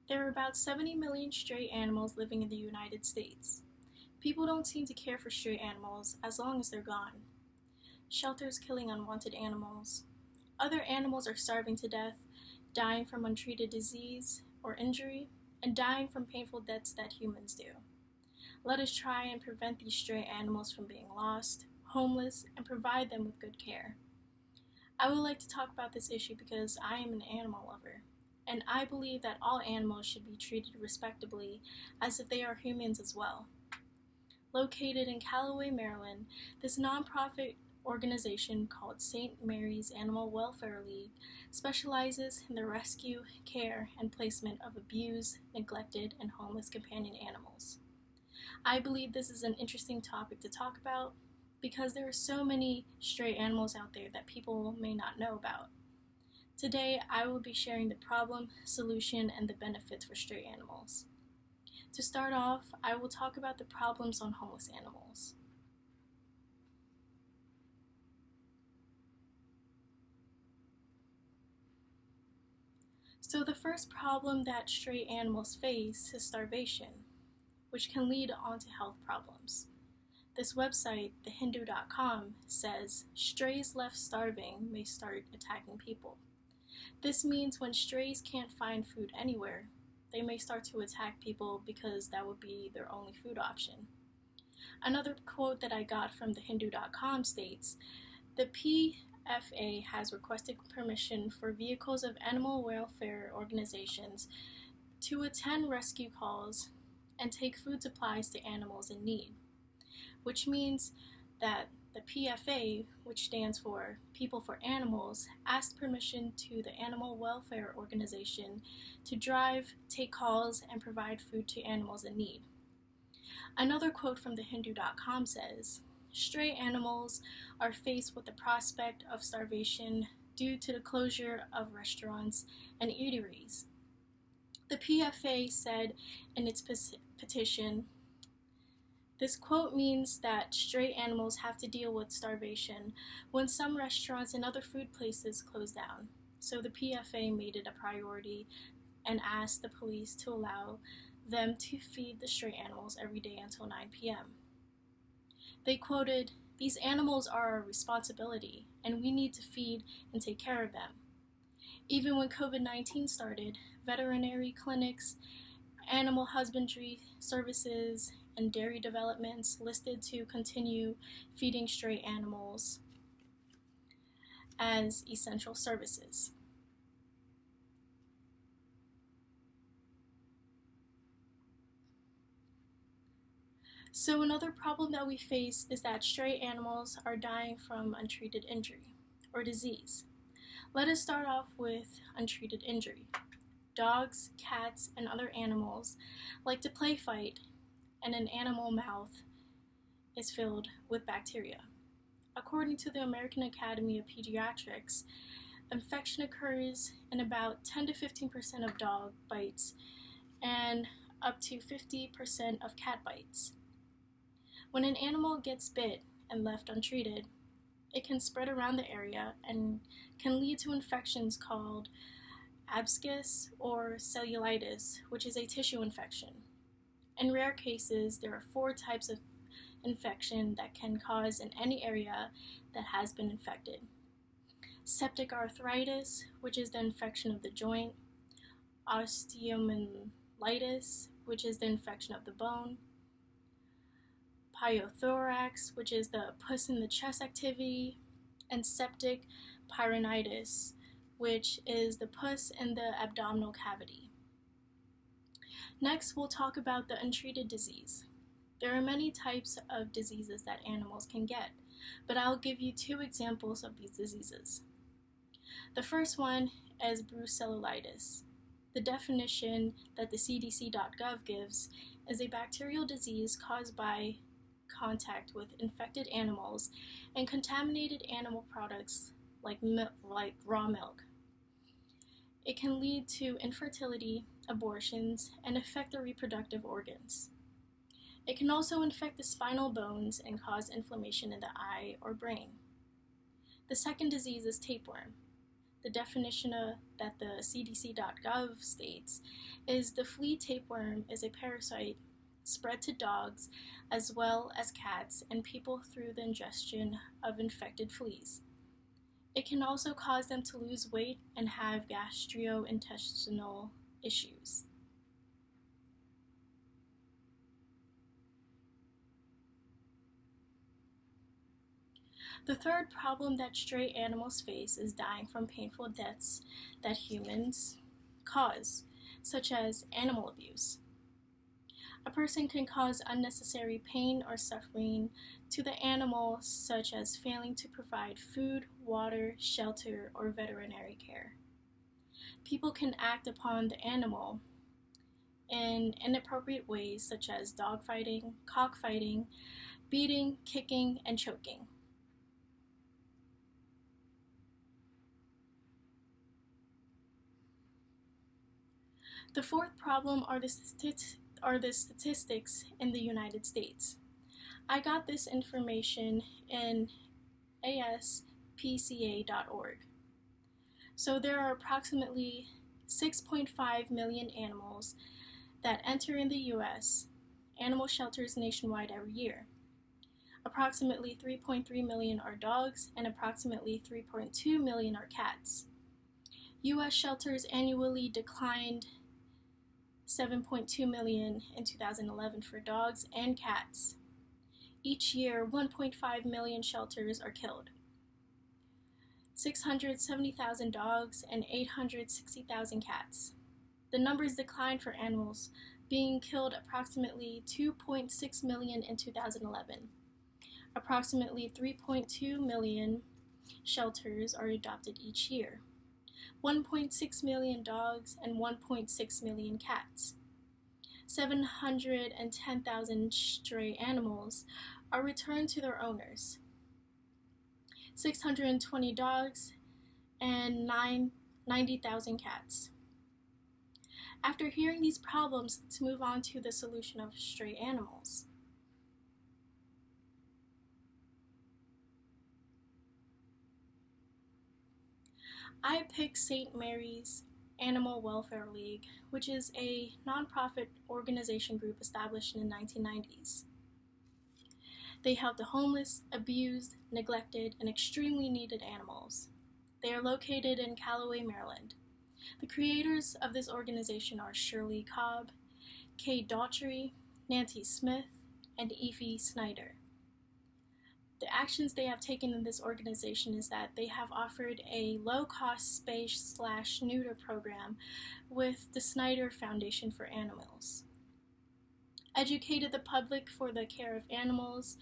There are about 70 million stray animals living in the United States. People don't seem to care for stray animals as long as they're gone. Shelters killing unwanted animals. Other animals are starving to death, dying from untreated disease or injury, and dying from painful deaths that humans do. Let us try and prevent these stray animals from being lost, homeless, and provide them with good care. I would like to talk about this issue because I am an animal lover, and I believe that all animals should be treated respectably as if they are humans as well. Located in Callaway, Maryland, this nonprofit organization called St. Mary's Animal Welfare League specializes in the rescue, care, and placement of abused, neglected, and homeless companion animals. I believe this is an interesting topic to talk about because there are so many stray animals out there that people may not know about. Today, I will be sharing the problem, solution, and the benefits for stray animals. To start off, I will talk about the problems on homeless animals. So the first problem that stray animals face is starvation, which can lead on to health problems. This website, thehindu.com, says strays left starving may start attacking people. This means when strays can't find food anywhere, they may start to attack people because that would be their only food option. Another quote that I got from thehindu.com states, the PFA has requested permission for vehicles of animal welfare organizations to attend rescue calls and take food supplies to animals in need, which means that the PFA, which stands for People for Animals, asked permission to the Animal Welfare Organization to drive, take calls, and provide food to animals in need. Another quote from thehindu.com says, stray animals are faced with the prospect of starvation due to the closure of restaurants and eateries. The PFA said in its petition, this quote means that stray animals have to deal with starvation when some restaurants and other food places close down. So the PFA made it a priority and asked the police to allow them to feed the stray animals every day until 9 p.m. They quoted, these animals are our responsibility and we need to feed and take care of them. Even when COVID-19 started, veterinary clinics, animal husbandry services, and dairy developments listed to continue feeding stray animals as essential services. So another problem that we face is that stray animals are dying from untreated injury or disease. Let us start off with untreated injury. Dogs, cats, and other animals like to play fight, and an animal mouth is filled with bacteria. According to the American Academy of Pediatrics, infection occurs in about 10 to 15% of dog bites and up to 50% of cat bites. When an animal gets bit and left untreated, it can spread around the area and can lead to infections called abscess or cellulitis, which is a tissue infection. In rare cases, there are 4 types of infection that can cause in any area that has been infected. Septic arthritis, which is the infection of the joint, osteomyelitis, which is the infection of the bone, pyothorax, which is the pus in the chest activity, and septic pyronitis, which is the pus in the abdominal cavity. Next, we'll talk about the untreated disease. There are many types of diseases that animals can get, but I'll give you 2 examples of these diseases. The first one is brucellosis. The definition that the cdc.gov gives is a bacterial disease caused by contact with infected animals and contaminated animal products like raw milk. It can lead to infertility, abortions, and affect the reproductive organs. It can also infect the spinal bones and cause inflammation in the eye or brain. The second disease is tapeworm. the definition that the cdc.gov states is the flea tapeworm is a parasite spread to dogs as well as cats and people through the ingestion of infected fleas. It can also cause them to lose weight and have gastrointestinal issues. The third problem that stray animals face is dying from painful deaths that humans cause, such as animal abuse. A person can cause unnecessary pain or suffering to the animal, such as failing to provide food, water, shelter, or veterinary care. People can act upon the animal in inappropriate ways, such as dogfighting, cockfighting, beating, kicking, and choking. The fourth problem are the statistics in the United States. I got this information in aspca.org. So there are approximately 6.5 million animals that enter in the U.S. animal shelters nationwide every year. Approximately 3.3 million are dogs and approximately 3.2 million are cats. U.S. shelters annually declined 7.2 million in 2011 for dogs and cats. Each year, 1.5 million shelters are killed. 670,000 dogs and 860,000 cats. The numbers declined for animals, being killed approximately 2.6 million in 2011. Approximately 3.2 million shelters are adopted each year. 1.6 million dogs and 1.6 million cats. 710,000 stray animals are returned to their owners. 620 dogs and 90,000 cats. After hearing these problems, let's move on to the solution of stray animals. I picked St. Mary's Animal Welfare League, which is a nonprofit organization group established in the 1990s. They help the homeless, abused, neglected, and extremely needed animals. They are located in Callaway, Maryland. The creators of this organization are Shirley Cobb, Kay Daughtry, Nancy Smith, and Effie Snyder. The actions they have taken in this organization is that they have offered a low-cost spay/neuter program with the Snyder Foundation for Animals, educated the public for the care of animals,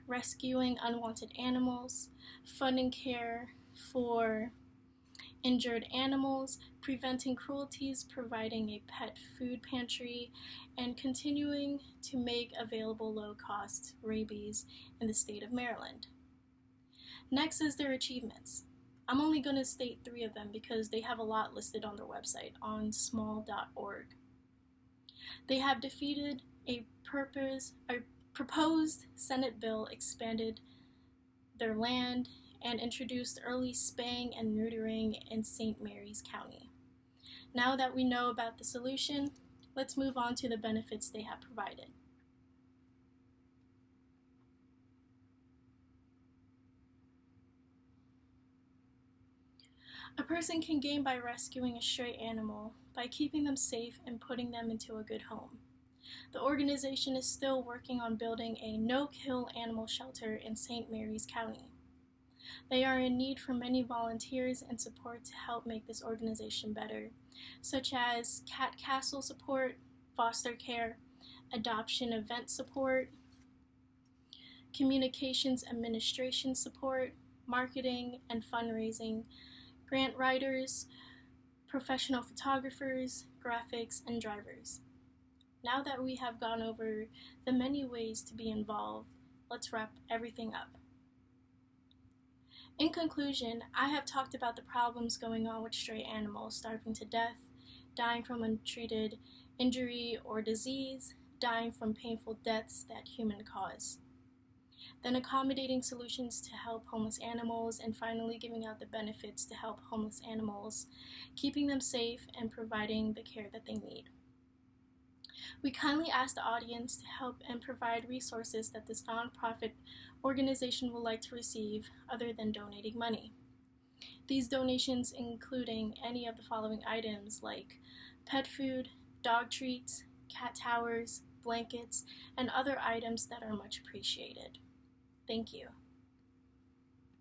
rescuing unwanted animals, funding care for injured animals, preventing cruelties, providing a pet food pantry, and continuing to make available low-cost rabies in the state of Maryland. Next is their achievements. I'm only going to state 3 of them because they have a lot listed on their website on small.org. They have defeated a proposed Senate bill, expanded their land, and introduced early spaying and neutering in St. Mary's County. Now that we know about the solution, let's move on to the benefits they have provided. A person can gain by rescuing a stray animal by keeping them safe and putting them into a good home. The organization is still working on building a no-kill animal shelter in St. Mary's County. They are in need for many volunteers and support to help make this organization better, such as cat castle support, foster care, adoption event support, communications administration support, marketing and fundraising, grant writers, professional photographers, graphics, and drivers. Now that we have gone over the many ways to be involved, let's wrap everything up. In conclusion, I have talked about the problems going on with stray animals starving to death, dying from untreated injury or disease, dying from painful deaths that humans cause. then accommodating solutions to help homeless animals, and finally giving out the benefits to help homeless animals, keeping them safe and providing the care that they need. We kindly ask the audience to help and provide resources that this nonprofit organization would like to receive other than donating money. These donations including any of the following items like pet food, dog treats, cat towers, blankets, and other items that are much appreciated. Thank you.